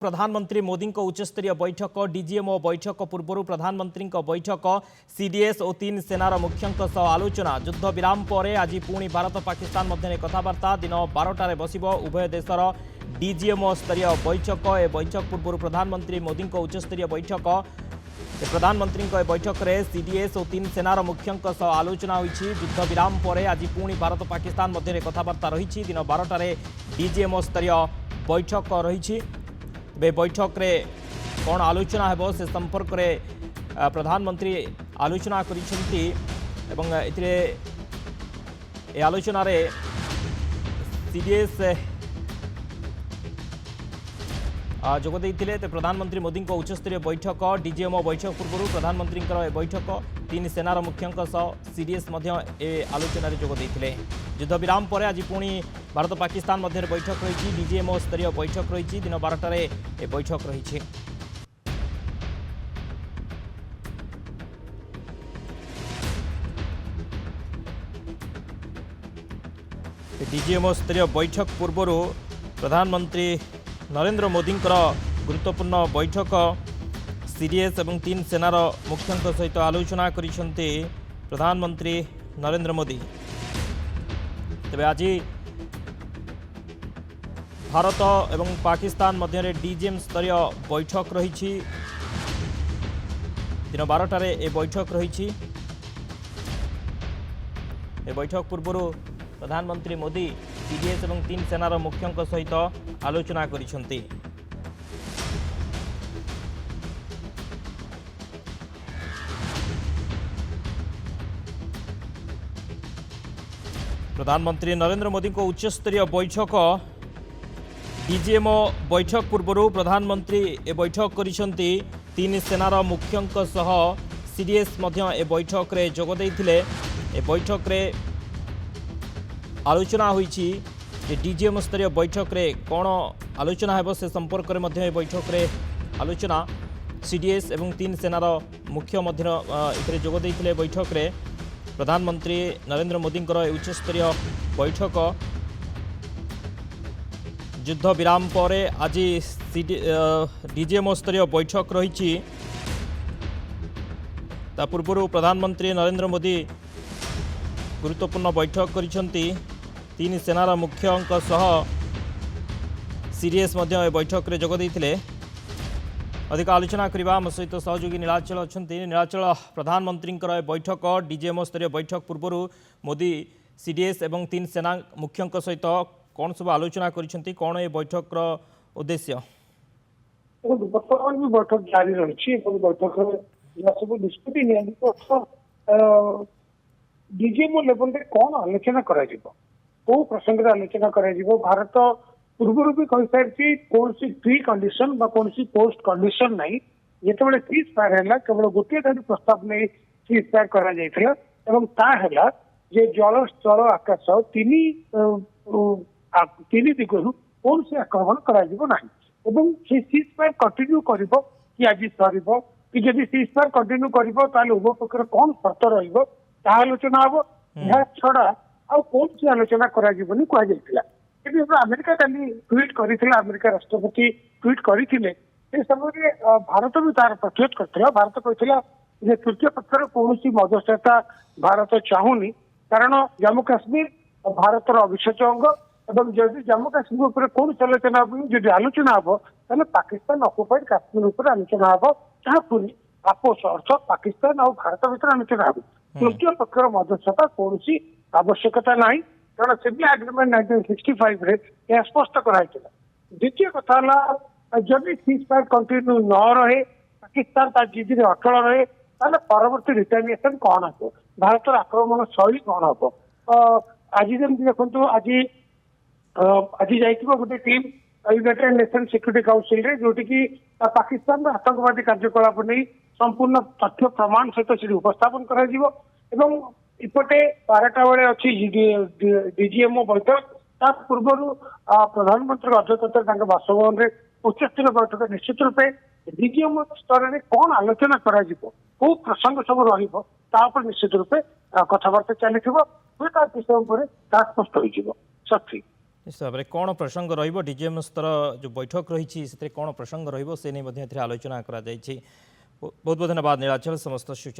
प्रधानमंत्री मोदी उच्चस्तरीय बैठक डीजीएमओ बैठक पूर्व प्रधानमंत्री बैठक सीडीएस और तीन सेनार मुख्यों आलोचना युद्ध विराम पर आज पुणी भारत पाकिस्तान मध्य कथबार्ता दिन 12टार बस उभय देशर डीजीएमओ स्तरीय बैठक ए बैठक पूर्व प्रधानमंत्री मोदी उच्चस्तरीय बैठक प्रधानमंत्री बैठक में सीडीएस और तीन सेनार मुख्यों आलोचना होती युद्ध विराम पर आज पुणी भारत पाकिस्तान मध्य कथबार्ता रही दिन 12टार डीजीएमओ स्तरीय बैठक रही बैठक रे कौन आलोचना है से संपर्क में प्रधानमंत्री आलोचना करिसेंती एवं एथिरे ए आलोचना रे सीडीएस जोग देइथिले ते प्रधानमंत्री मोदी उच्चस्तरीय बैठक डीजीएमओ बैठक पूर्व प्रधानमंत्री बैठक तीन सेनार मुख्यों सीडीएस आलोचन जोग देइथिले युद्ध विराम पर आज पुणी भारत पाकिस्तान मध्य बैठक रही डीजीएमओ स्तरीय बैठक रही दिन 12टार ए बैठक रही डीजीएमओ स्तरीय बैठक पूर्व प्रधानमंत्री नरेंद्र मोदी गुरुत्वपूर्ण बैठक सीडीएस और तीन सेनार मुख्यों सहित आलोचना करिसेंती प्रधानमंत्री नरेंद्र मोदी। तेबे आज भारत एवं पाकिस्तान मध्य डीजीएम स्तरीय बैठक रही दिन 12टार ए बैठक रही बैठक पूर्व प्रधानमंत्री मोदी सीडीएस और तीन सेनार मुख्यों सहित आलोचना करिसेंती। प्रधानमंत्री नरेंद्र मोदी को उच्चस्तरीय बैठक डीजीएमओ बैठक पूर्व प्रधानमंत्री ए बैठक करिसेंती तीन सेनार मुख्यों सह सीडीएस ए बैठक रे जोग देइथिले ए बैठक रे आलोचना होईची जे डीजीएमओ स्तरीय बैठक रे कौन आलोचना है से संपर्क में ए बैठक रे आलोचना सीडीएस एवं तीन सेनार मुख्य मध्य जोग देइथिले बैठक रे प्रधानमंत्री नरेंद्र मोदी उच्चस्तरीय बैठक युद्ध विराम पर आज डीजीएमओ स्तरीय बैठक रही पूर्व प्रधानमंत्री नरेंद्र मोदी गुरुत्वपूर्ण बैठक करिसेंती तीन सेनार मुख्यों सह सीडीएस बैठक रे जोग देइथिले। अधिक आलोचना करबा हम सहित सहयोगी नीलाचल अच्छा नीलाचल प्रधानमंत्री बैठक डीजीएमओ स्तरीय बैठक पूर्व मोदी सीडीएस और तीन सेना मुख्यों सहित कौन सब आलोचना करिसेंती कौन ये बैठक उद्देश्य बर्तमान भी बैठक जारी रही बैठक सब निष्पत्ति डीजीएमओ लेवल रे कौन आलोचना करा कौ प्रसंग आलोचना करा भारत पूर्व भी कही सारी कौन सी प्री कंडीशन कौन सी पोस्ट कंडीशन नहीं जिते सीज फायर है केवल गोटे धारी प्रस्ताव नहीं सीज फायर करा जल स्थल आकाश तीन दिगरु कौन से आक्रमण करा सीज फायर कंटिन्यू कर कि आज सर कि जब सीज फायर कंटिन्यू कर उभय पक्ष कौन शर्त रलोचना हम यह छड़ा आउ कौन सी आलोचना करा अमेरिका कल ट्वीट कर अमेरिका राष्ट्रपति ट्वीट करते समय भारत भी तार प्रतिरोध करता भारत कहता तृतीय पक्षर कौन मध्यस्थता भारत चाहूनी कारण जम्मू काश्मीर भारत अविच्छेद्य अंग और जदि जम्मू काश्मीर उपर कौन आलोचना जब आलोचना हम ताले पाकिस्तान ऑक्युपाइड काश्मीर उपर आलोचना हम जहाँ पूरी आपोष अर्थ पाकिस्तान और भारत भर आलोचना हम तृतीय पक्षर मध्यस्थता कौन आवश्यकता ना कारण सिविल एग्रीमेंट 1965 रे यह स्पष्ट कराई द्वितीय कथा जब सीज फायर कंटिन्यू न रहे पाकिस्तान तार जिद अटल रहे ताले परवर्ती रिटालिएशन कौन हम भारत आक्रमण शैली कौन हम आज जमी देखो आज आज जा गोटे team United nation security council रे जोटी की पाकिस्तान आतंकवादी कार्यकलाप नहीं संपूर्ण तथ्य प्रमाण सहित उपस्थापन करा इपटे 12टा बेले अच्छी डीजीएमओ बैठक ता पूर्व प्रधानमंत्री अध्यक्षता बासभवन में उच्चस्तरीय बैठक निश्चित रूपे डीजीएमओ स्तर में कौन आलोचना करा कौ प्रसंग सब रहा निश्चित रूपे कथबार्ता चली विषय स्पष्ट हो। निश्चित भाव में कौन प्रसंग डीजीएम स्तर जो बैठक रही कौन प्रसंग रही से नहीं आलोचना कर बहुत बहुत धन्यवाद नीलाचल समस्त सूचना।